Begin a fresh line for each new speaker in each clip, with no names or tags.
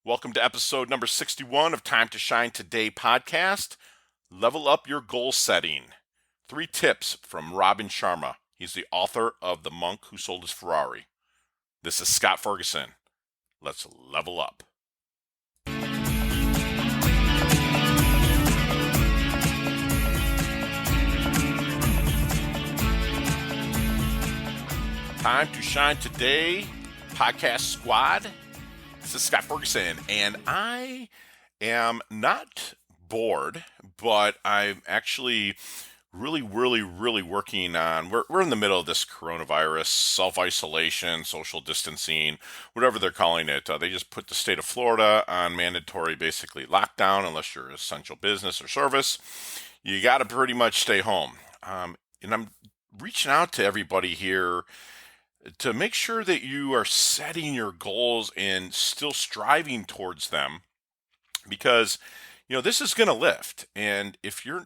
Welcome to episode number 61 of Time to Shine Today podcast. Level up your goal setting. 3 tips from Sharma. He's the author of The Monk Who Sold His Ferrari. This is Scott Ferguson. Let's level up. Time to Shine Today podcast squad. This is Scott Ferguson, and I am not bored, but I'm actually really working on, we're in the middle of this coronavirus, self-isolation, social distancing, whatever they're calling it. They just put the state of Florida on mandatory, basically, lockdown unless you're essential business or service. You got to pretty much stay home. And I'm reaching out to everybody here to make sure that you are setting your goals and still striving towards them, because this is going to lift. And if you're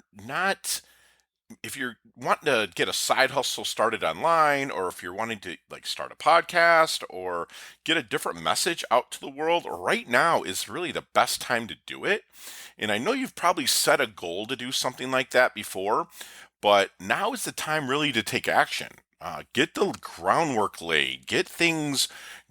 wanting to get a side hustle started online, or if you're wanting to start a podcast or get a different message out to the world, right now is really the best time to do it. And I know you've probably set a goal to do something like that before, but now is the time really to take action. Get the groundwork laid, get things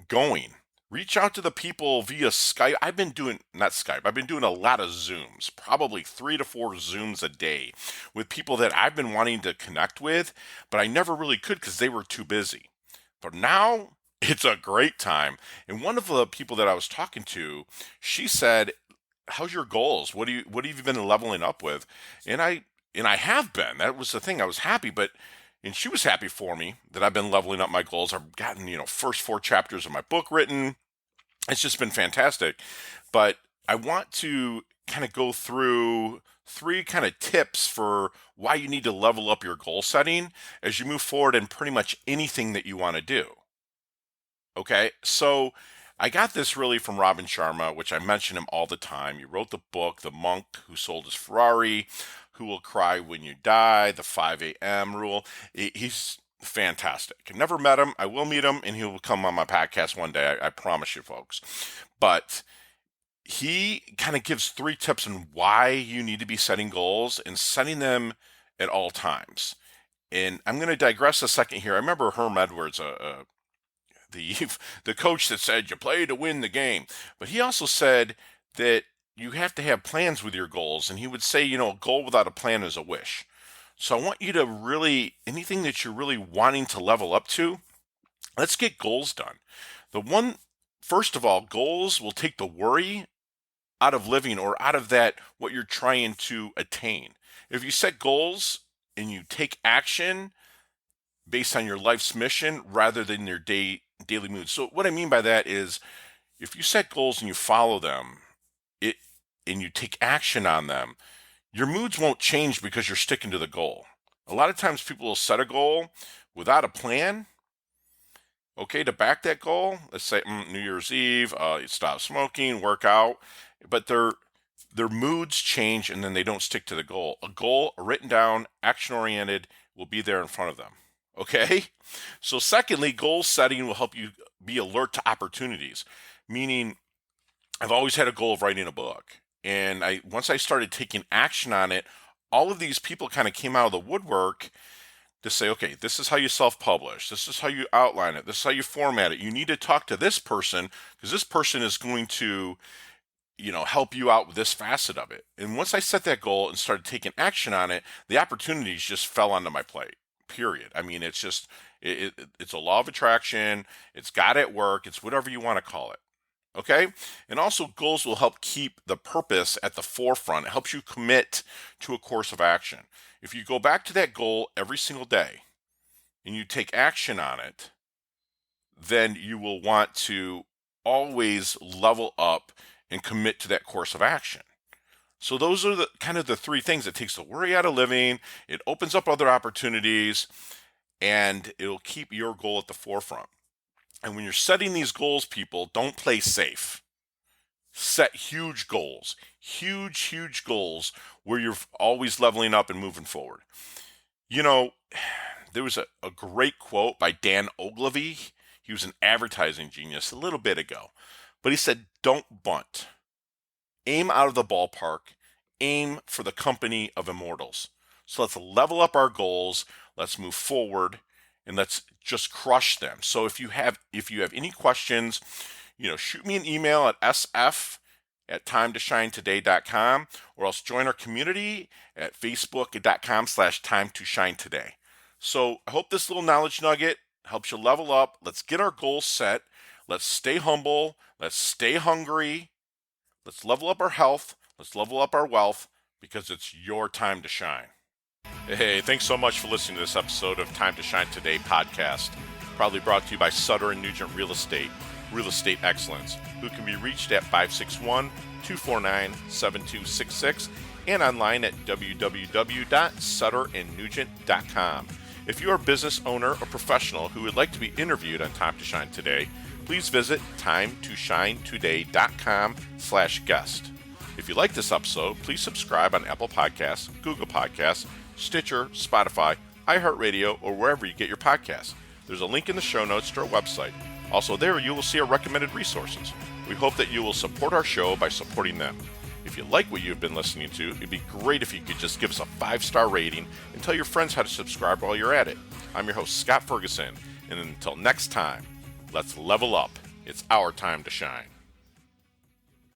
going. Reach out to the people via Skype. I've been doing a lot of Zooms, probably 3 to 4 Zooms a day with people that I've been wanting to connect with, but I never really could because they were too busy. But now it's a great time. And one of the people that I was talking to, she said, "How's your goals? What have you been leveling up with?" And I have been. That was the thing. I was happy, and she was happy for me that I've been leveling up my goals. I've gotten, first 4 chapters of my book written. It's just been fantastic. But I want to kind of go through 3 kind of tips for why you need to level up your goal setting as you move forward in pretty much anything that you want to do. Okay, so I got this really from Sharma, which I mention him all the time. He wrote the book, The Monk Who Sold His Ferrari, Who Will Cry When You Die, The 5 a.m. Rule. He's fantastic. I never met him. I will meet him, and he will come on my podcast one day. I promise you, folks. But he kind of gives 3 tips on why you need to be setting goals and setting them at all times. And I'm going to digress a second here. I remember Herm Edwards, the coach that said you play to win the game. But he also said that you have to have plans with your goals. And he would say, a goal without a plan is a wish. So I want you to really, anything that you're really wanting to level up to, let's get goals done. First of all, goals will take the worry out of living, or out of that, what you're trying to attain. If you set goals and you take action based on your life's mission rather than your daily mood. So what I mean by that is, if you set goals and you follow them, and you take action on them, your moods won't change because you're sticking to the goal. A lot of times people will set a goal without a plan, okay, to back that goal. Let's say New Year's Eve, stop smoking, work out, but their moods change and then they don't stick to the goal. A goal written down, action-oriented, will be there in front of them. Okay? So secondly, goal setting will help you be alert to opportunities. Meaning, I've always had a goal of writing a book. And once I started taking action on it, all of these people kind of came out of the woodwork to say, okay, this is how you self-publish. This is how you outline it. This is how you format it. You need to talk to this person because this person is going to, help you out with this facet of it. And once I set that goal and started taking action on it, the opportunities just fell onto my plate. Period. I mean, it's just, it's a law of attraction. It's God at work. It's whatever you want to call it. Okay? And also, goals will help keep the purpose at the forefront. It helps you commit to a course of action. If you go back to that goal every single day and you take action on it, then you will want to always level up and commit to that course of action. So those are the 3 things. It takes the worry out of living, it opens up other opportunities, and it'll keep your goal at the forefront. And when you're setting these goals, people, don't play safe. Set huge goals, huge goals where you're always leveling up and moving forward. There was a great quote by Dan Ogilvy. He was an advertising genius a little bit ago. But he said, don't bunt. Aim out of the ballpark. Aim for the company of immortals. So let's level up our goals. Let's move forward, and let's just crush them. So if you have any questions, shoot me an email at sf@timetoshinetoday.com, or else join our community at facebook.com/timetoshinetoday. So I hope this little knowledge nugget helps you level up. Let's get our goals set. Let's stay humble. Let's stay hungry. Let's level up our health. Let's level up our wealth, because it's your time to shine. Hey, thanks so much for listening to this episode of Time to Shine Today podcast, proudly brought to you by Sutter & Nugent Real Estate Excellence, who can be reached at 561-249-7266 and online at www.sutterandnugent.com. If you are a business owner or professional who would like to be interviewed on Time to Shine Today, please visit timetoshinetoday.com/guest. If you like this episode, please subscribe on Apple Podcasts, Google Podcasts, Stitcher, Spotify, iHeartRadio, or wherever you get your podcasts. There's a link in the show notes to our website. Also there, you will see our recommended resources. We hope that you will support our show by supporting them. If you like what you've been listening to, it'd be great if you could just give us a 5-star rating and tell your friends how to subscribe while you're at it. I'm your host, Scott Ferguson, and until next time, let's level up. It's our time to shine.